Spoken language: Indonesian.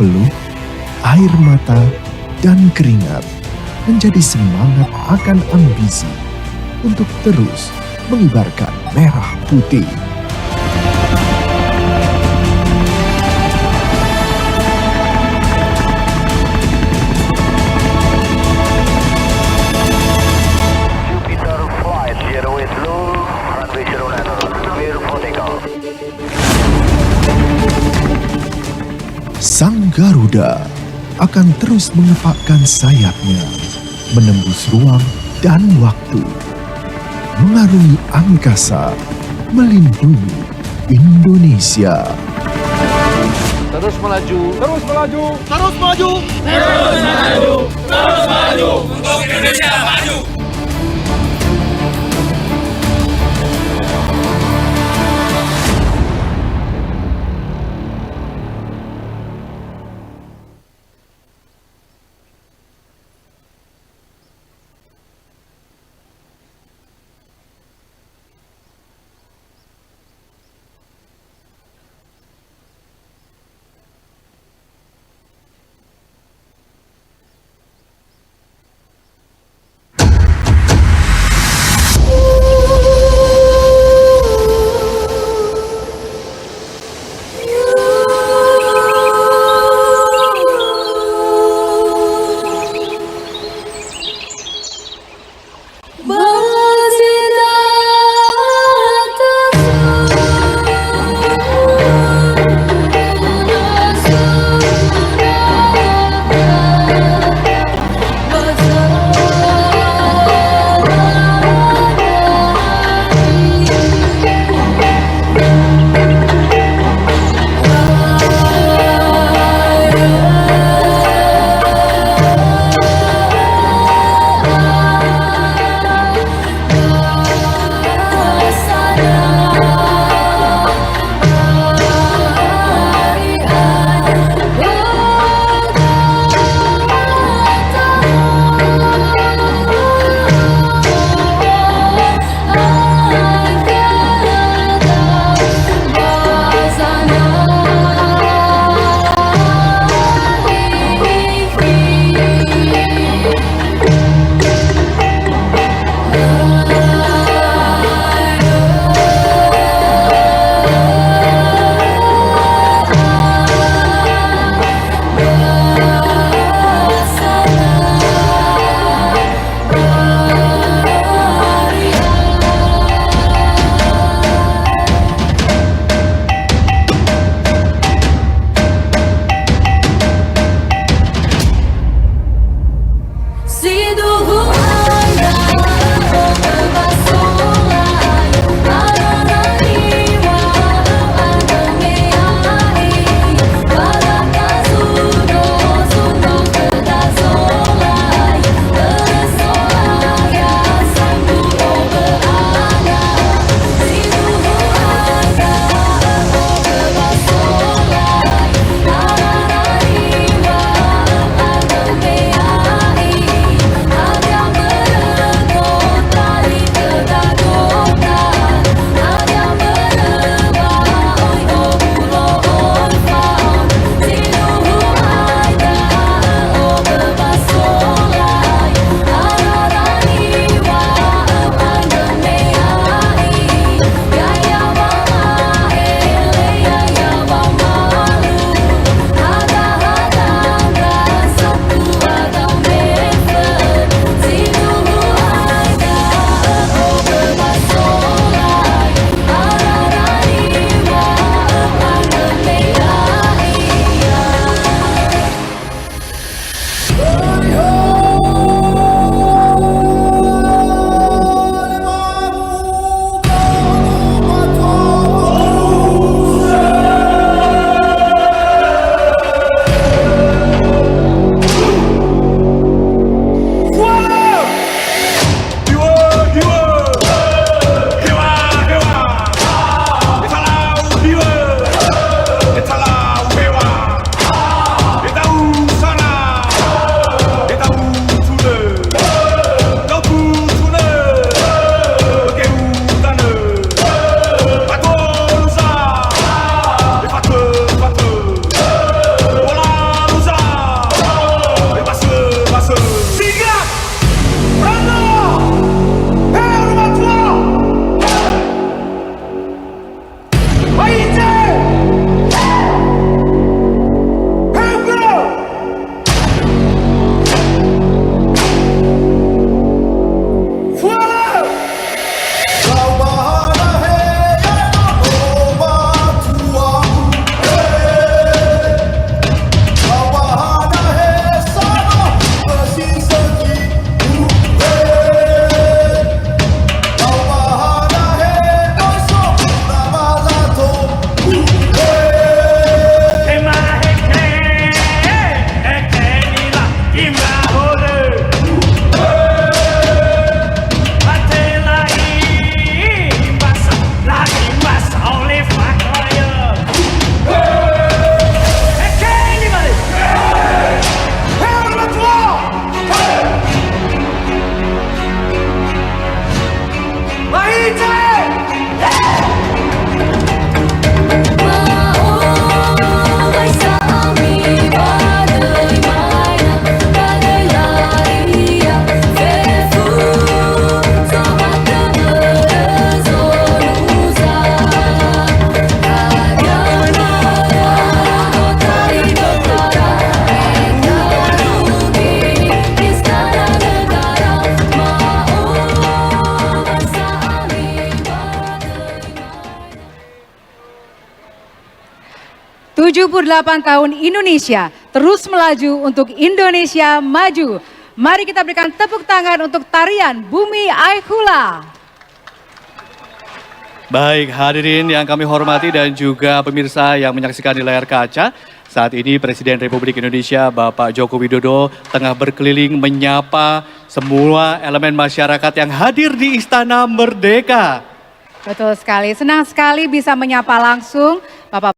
peluh, air mata, dan keringat menjadi semangat akan ambisi untuk terus mengibarkan merah putih. Jupiter Flight 08 Blue, runway 09, clear for takeoff. Sang Garuda akan terus mengepakkan sayapnya, menembus ruang dan waktu, mengarungi angkasa, melindungi Indonesia. Terus melaju, Terus melaju, Terus maju, terus maju untuk Indonesia maju. 78 tahun Indonesia terus melaju untuk Indonesia maju. Mari kita berikan tepuk tangan untuk tarian Bumi Aikhula. Baik, hadirin yang kami hormati dan juga pemirsa yang menyaksikan di layar kaca. Saat ini Presiden Republik Indonesia Bapak Joko Widodo tengah berkeliling menyapa semua elemen masyarakat yang hadir di Istana Merdeka. Betul sekali, senang sekali bisa menyapa langsung Bapak